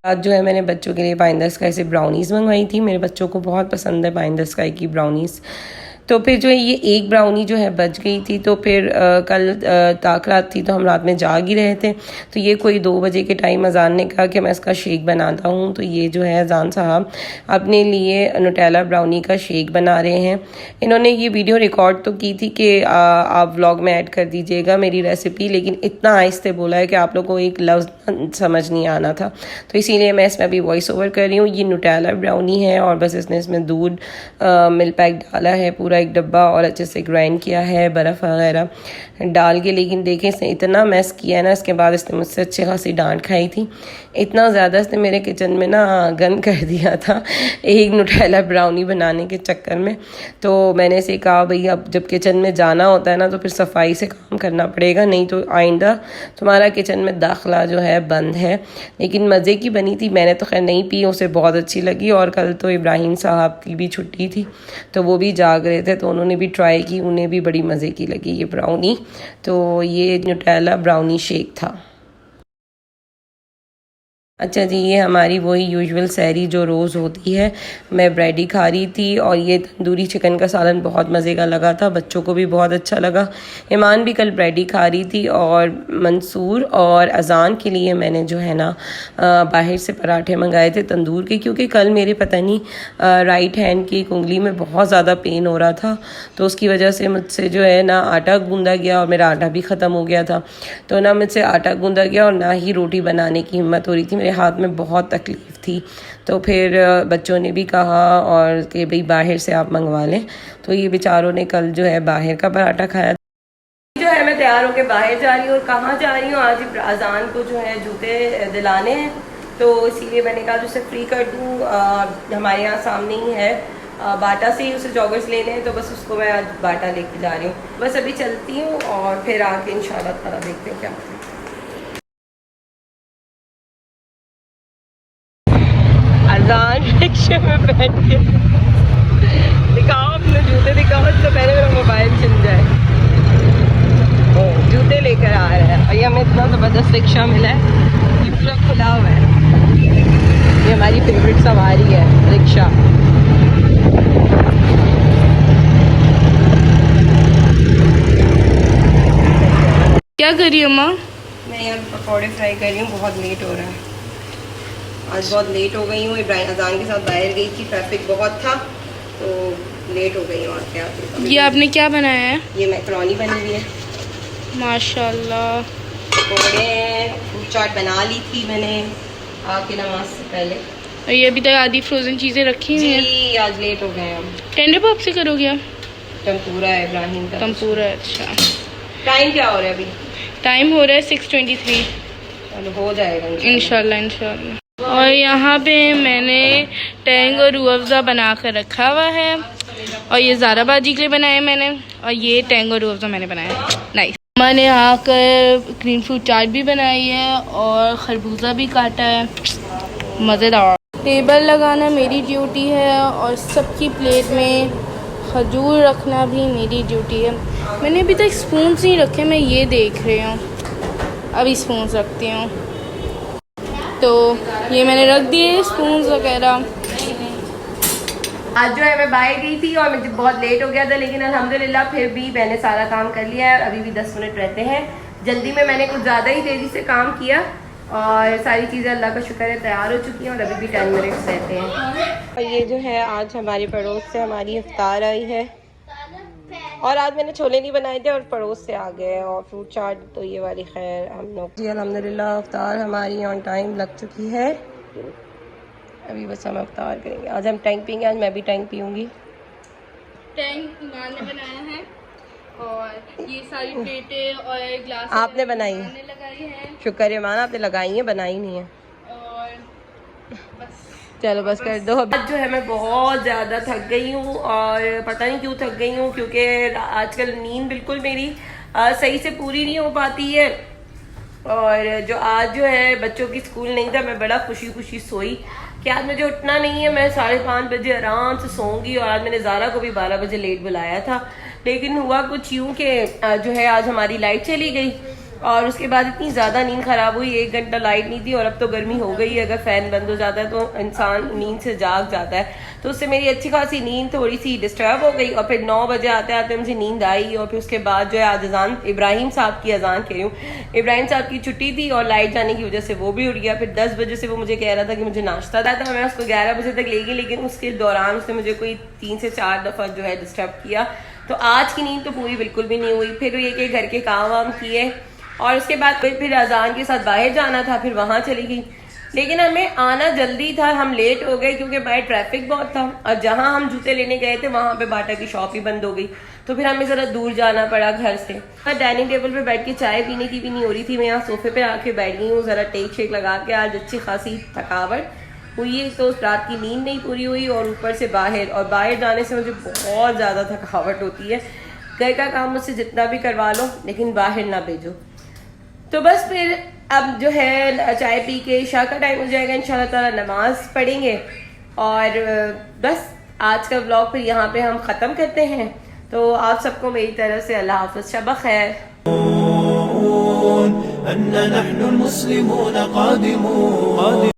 आज जो है मैंने बच्चों के लिए पाइंदर स्काई से ब्राउनीज़ मंगवाई थी। मेरे बच्चों को बहुत पसंद है पाइंदर स्काई की ब्राउनीज़। तो फिर जो है ये एक ब्राउनी जो है बच गई थी, तो फिर कल ताक रात थी तो हम रात में जाग ही रहे थे। तो ये कोई 2 बजे के टाइम अजान ने कहा कि मैं इसका शेक बनाता हूँ। तो ये जो है अजान साहब अपने लिए न्यूटेला ब्राउनी का शेक बना रहे हैं। इन्होंने ये वीडियो रिकॉर्ड तो की थी कि आप व्लॉग में ऐड कर दीजिएगा मेरी रेसिपी, लेकिन इतना आहिस्ते बोला है कि आप लोगों को एक लफ्ज़ समझ नहीं आना था, तो इसीलिए मैं इसमें अभी वॉइस ओवर कर रही हूँ। ये न्यूटेला ब्राउनी है और बस इसने इसमें दूध मिल्क पैक डाला है पूरा एक डब्बा, और अच्छे से ग्राइंड किया है बर्फ़ वगैरह डाल के। लेकिन देखें इसने इतना मैस किया है ना, इसके बाद इसने मुझसे अच्छी खासी डांट खाई थी। इतना ज़्यादा इसने मेरे किचन में ना गंद कर दिया था एक न्यूटेला ब्राउनी बनाने के चक्कर में। तो मैंने इसे कहा भाई अब जब किचन में जाना होता है ना तो फिर सफाई से काम करना पड़ेगा, नहीं तो आइंदा तुम्हारा किचन में दाखला जो है बंद है। लेकिन मज़े की बनी थी, मैंने तो खैर नहीं पी, उसे बहुत अच्छी लगी। और कल तो इब्राहिम साहब की भी छुट्टी थी तो वो भी जाग रहे थे, तो उन्होंने भी ट्राई की, उन्हें भी बड़ी मज़े की लगी ये ब्राउनी। तो ये न्यूटेला ब्राउनी शेक था। अच्छा जी, ये हमारी वही यूजुअल सहरी जो रोज़ होती है। मैं ब्रेड ही खा रही थी और ये तंदूरी चिकन का सालन बहुत मज़े का लगा था, बच्चों को भी बहुत अच्छा लगा। ईमान भी कल ब्रेड ही खा रही थी। और मंसूर और अजान के लिए मैंने जो है ना बाहर से पराठे मंगाए थे तंदूर के, क्योंकि कल मेरे पता नहीं राइट हैंड की उंगली में बहुत ज़्यादा पेन हो रहा था, तो उसकी वजह से मुझसे जो है ना आटा गूंदा गया और मेरा आटा भी ख़त्म हो गया था। तो ना मुझसे आटा गूंदा गया और ना ही रोटी बनाने की हिम्मत हो रही थी, हाथ में बहुत तकलीफ़ थी। तो फिर बच्चों ने भी कहा और कि भाई बाहर से आप मंगवा लें, तो ये बेचारों ने कल जो है बाहर का पराठा खाया। जो है मैं तैयार होकर बाहर जा रही हूँ। और कहाँ जा रही हूँ, आज अजान को जो है जूते दिलाने हैं, तो इसीलिए मैंने कहा उसे फ्री कर दूँ। हमारे यहाँ सामने ही है बाटा से ही उसे जॉगर्स लेने हैं, तो बस उसको मैं आज बाटा लेके जा रही हूँ। बस अभी चलती हूँ और फिर आके इंशाल्लाह ताला देखते हैं क्या। अजान रिक्शे में बैठ के दिखाओ अपने जूते, दिखाओ इससे पहले मेरा मोबाइल छिन जाए। जूते लेकर आ रहा है और ये हमें इतना ज़बरदस्त रिक्शा मिला है, ये पूरा खुला हुआ है। ये हमारी फेवरेट सवारी है रिक्शा। क्या कर रही है अम्मा? मैं यहाँ पकौड़े फ्राई कर रही हूँ, बहुत लेट हो रहा है, आज बहुत लेट हो गई हूँ। इब्राहिम अजान के साथ बाहर गई थी, ट्रैफिक बहुत था तो लेट हो गई हूँ। और क्या ये आपने क्या बनाया है? ये मैकरोनी बनी हुई है माशाल्लाह। पकौड़े, फ्रूट चाट बना ली थी मैंने आके नमाज से पहले। और ये अभी तक आधी फ्रोजन चीज़ें रखी हुई हैं। जी आज लेट हो गए हम। टेंडर पॉप से करोगे आप? टम्पूरा है इब्राहिम का। टम्पूरा, अच्छा। टाइम क्या हो रहा है अभी? टाइम हो रहा है 6:23। चलो हो जाएगा इंशाल्लाह इंशाल्लाह। और यहाँ पे मैंने टैंग और रूह अफ़ज़ा बना कर रखा हुआ है, और ये ज़ारा बाजी के लिए बनाया मैंने, और ये टैंग और रूह अफ़ज़ा मैंने बनाया। नाइस। मैंने यहाँ कर ग्रीन फ्रूट चाट भी बनाई है और खरबूजा भी काटा है, मज़ेदार। टेबल लगाना मेरी ड्यूटी है और सबकी प्लेट में खजूर रखना भी मेरी ड्यूटी है। मैंने अभी तक स्पून्स नहीं रखे, मैं ये देख रही हूँ, अभी स्पून्स रखती हूँ। तो ये मैंने रख दिए स्पून्स वगैरह। आज जो है मैं बाहर गई थी और मुझे बहुत लेट हो गया था, लेकिन अल्हम्दुलिल्लाह फिर भी मैंने सारा काम कर लिया है। अभी भी 10 मिनट रहते हैं, जल्दी में मैंने कुछ ज़्यादा ही तेज़ी से काम किया और सारी चीज़ें अल्लाह का शुक्र है तैयार हो चुकी हैं और अभी भी 10 मिनट्स रहते हैं। और ये जो है आज हमारे पड़ोस से हमारी इफ्तार आई है, और आज मैंने छोले नहीं बनाए थे और पड़ोस से आ गए, और फ्रूट चाट तो ये वाली खैर हम लोग जी अल्हम्दुलिल्लाह इफ्तार हमारी ऑन टाइम लग चुकी है। अभी बस हम इफ्तार करेंगे। आज हम टैंक पीएंगे, आज मैं भी टैंक पीऊँगी। टैंक ईमान ने बनाया है और ये सारी प्लेटें और ग्लास आपने बनाई है? लगाई है। शुक्र है ईमान, आपने लगाई है, बनाई नहीं है। और बस चलो बस कर दो। आज जो है मैं बहुत ज़्यादा थक गई हूँ और पता नहीं क्यों थक गई हूँ, क्योंकि आजकल नींद बिल्कुल मेरी सही से पूरी नहीं हो पाती है। और जो आज जो है बच्चों की स्कूल नहीं था, मैं बड़ा खुशी खुशी सोई कि आज मुझे उठना नहीं है, मैं 5:30 बजे आराम से सोऊंगी। और आज मैंने ज़ारा को भी 12 बजे लेट बुलाया था, लेकिन हुआ कुछ यूँ कि जो है आज हमारी लाइट चली गई और उसके बाद इतनी ज़्यादा नींद ख़राब हुई, 1 घंटा लाइट नहीं थी और अब तो गर्मी हो गई है, अगर फ़ैन बंद हो जाता है तो इंसान नींद से जाग जाता है। तो उससे मेरी अच्छी खासी नींद थोड़ी सी डिस्टर्ब हो गई और फिर 9 बजे आते आते मुझे नींद आई और फिर उसके बाद जो है आज अजान, इब्राहिम साहब की अजान कह रही हूँ, इब्राहिम साहब की छुट्टी थी और लाइट जाने की वजह से वो भी उठ गया। फिर 10 बजे से वो मुझे कह रहा था कि मुझे नाश्ता था, मैं उसको 11 बजे तक ले गई, लेकिन उसके दौरान उसने मुझे कोई 3 से 4 दफ़ा जो है डिस्टर्ब किया। तो आज की नींद तो पूरी बिल्कुल भी नहीं हुई। फिर ये कि घर के काम वाम किए और उसके बाद फिर अजान के साथ बाहर जाना था, फिर वहाँ चली गई। लेकिन हमें आना जल्दी था, हम लेट हो गए क्योंकि बाहर ट्रैफिक बहुत था और जहाँ हम जूते लेने गए थे वहाँ पे बाटा की शॉप ही बंद हो गई, तो फिर हमें ज़रा दूर जाना पड़ा घर से। मैं डाइनिंग टेबल पे बैठ के चाय पीने की भी नहीं हो रही थी, मैं यहाँ सोफे पे आके बैठ गई हूँ ज़रा टेक शेक लगा के। आज अच्छी खासी थकावट हुई है, तो रात की नींद नहीं पूरी हुई और ऊपर से बाहर जाने से मुझे बहुत ज़्यादा थकावट होती है। घर का काम मुझसे जितना भी करवा लो लेकिन बाहर ना भेजो। तो बस फिर अब जो है चाय पी के इशा का टाइम हो जाएगा, इंशाल्लाह ताला नमाज पढ़ेंगे और बस आज का व्लॉग फिर यहाँ पे हम ख़त्म करते हैं। तो आप सबको मेरी तरफ से अल्लाह हाफ़िज़, शब खैर।